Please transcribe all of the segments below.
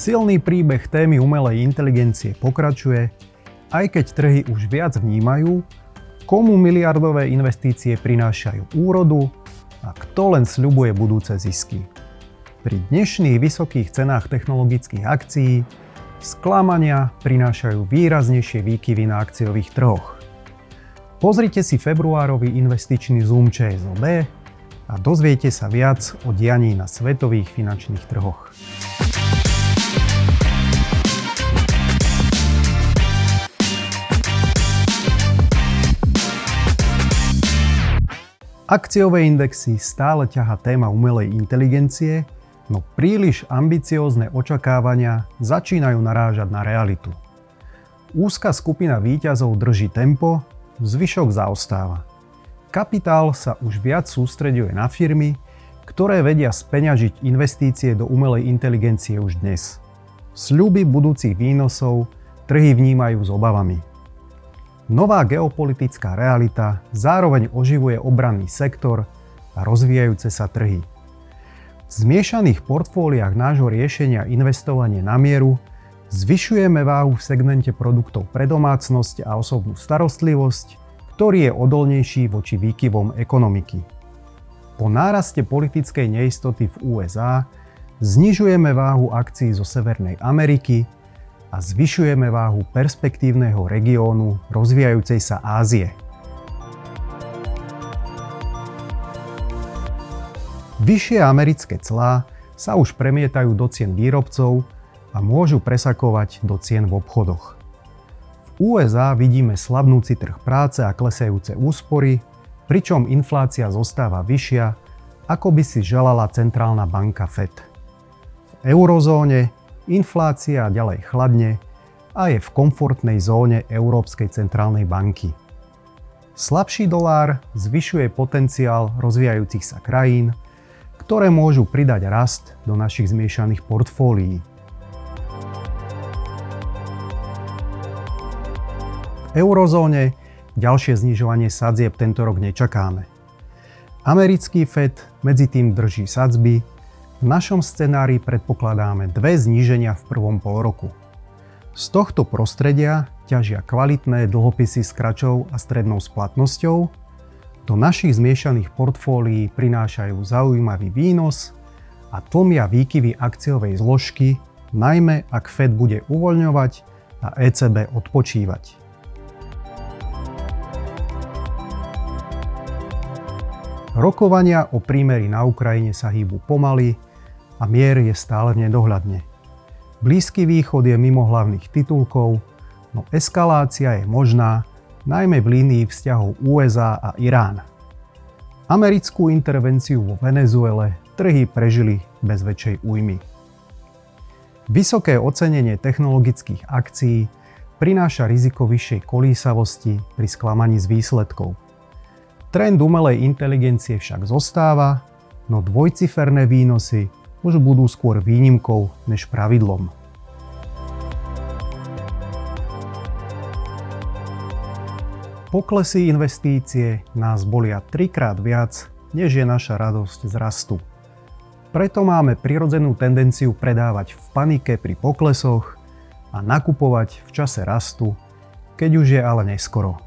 Silný príbeh témy umelej inteligencie pokračuje, aj keď trhy už viac vnímajú, komu miliardové investície prinášajú úrodu a kto len sľubuje budúce zisky. Pri dnešných vysokých cenách technologických akcií sklamania prinášajú výraznejšie výkyvy na akciových trhoch. Pozrite si februárový investičný zoom ČSOB a dozviete sa viac o dianí na svetových finančných trhoch. Akciové indexy stále ťahá téma umelej inteligencie, no príliš ambiciózne očakávania začínajú narážať na realitu. Úzka skupina víťazov drží tempo, zvyšok zaostáva. Kapitál sa už viac sústreďuje na firmy, ktoré vedia speňažiť investície do umelej inteligencie už dnes. Sľuby budúcich výnosov trhy vnímajú s obavami. Nová geopolitická realita zároveň oživuje obranný sektor a rozvíjajúce sa trhy. V zmiešaných portfóliách nášho riešenia investovanie na mieru zvyšujeme váhu v segmente produktov pre domácnosť a osobnú starostlivosť, ktorý je odolnejší voči výkyvom ekonomiky. Po náraste politickej neistoty v USA znižujeme váhu akcií zo Severnej Ameriky a zvyšujeme váhu perspektívneho regiónu rozvíjajúcej sa Ázie. Vyššie americké clá sa už premietajú do cien výrobcov a môžu presakovať do cien v obchodoch. V USA vidíme slabnúci trh práce a klesajúce úspory, pričom inflácia zostáva vyššia, ako by si želala centrálna banka Fed. V eurozóne inflácia ďalej chladne a je v komfortnej zóne Európskej centrálnej banky. Slabší dolár zvyšuje potenciál rozvíjajúcich sa krajín, ktoré môžu pridať rast do našich zmiešaných portfólií. V eurozóne ďalšie znižovanie sadzieb tento rok nečakáme. Americký Fed medzitým drží sadzby. V našom scenári predpokladáme 2 zníženia v prvom polroku. Z tohto prostredia ťažia kvalitné dlhopisy s kratšou a strednou splatnosťou. Do našich zmiešaných portfólií prinášajú zaujímavý výnos a tlmia výkyvy akciovej zložky, najmä ak Fed bude uvoľňovať a ECB odpočívať. Rokovania o prímeri na Ukrajine sa hýbu pomaly a mier je stále v nedohľadne. Blízky východ je mimo hlavných titulkov, no eskalácia je možná, najmä v línii vzťahov USA a Irán. Americkú intervenciu vo Venezuele trhy prežili bez väčšej újmy. Vysoké ocenenie technologických akcií prináša riziko vyššej kolísavosti pri sklamaní z výsledkov. Trend umelej inteligencie však zostáva, no dvojciferné výnosy už budú skôr výnimkou než pravidlom. Poklesy investície nás bolia 3-krát viac, než je naša radosť z rastu. Preto máme prirodzenú tendenciu predávať v panike pri poklesoch a nakupovať v čase rastu, keď už je ale neskoro.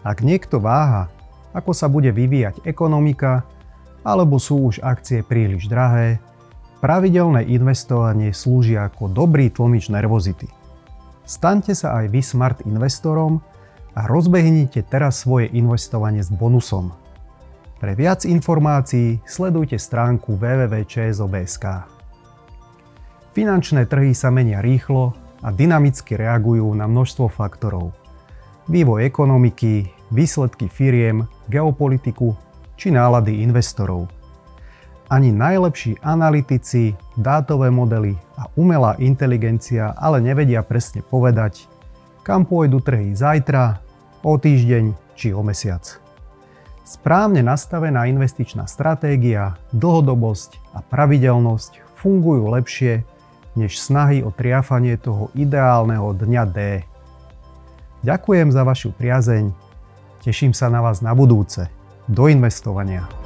Ak niekto váha, ako sa bude vyvíjať ekonomika, alebo sú už akcie príliš drahé, pravidelné investovanie slúži ako dobrý tlmič nervozity. Staňte sa aj vy smart investorom a rozbehnite teraz svoje investovanie s bonusom. Pre viac informácií sledujte stránku www.čsob.sk. Finančné trhy sa menia rýchlo a dynamicky reagujú na množstvo faktorov. Vývoj ekonomiky, výsledky firiem, geopolitiku či nálady investorov. Ani najlepší analytici, dátové modely a umelá inteligencia ale nevedia presne povedať, kam pôjdu trhy zajtra, o týždeň či o mesiac. Správne nastavená investičná stratégia, dlhodobosť a pravidelnosť fungujú lepšie než snahy o triafanie toho ideálneho dňa D. Ďakujem za vašu priazeň, teším sa na vás na budúce. Do investovania.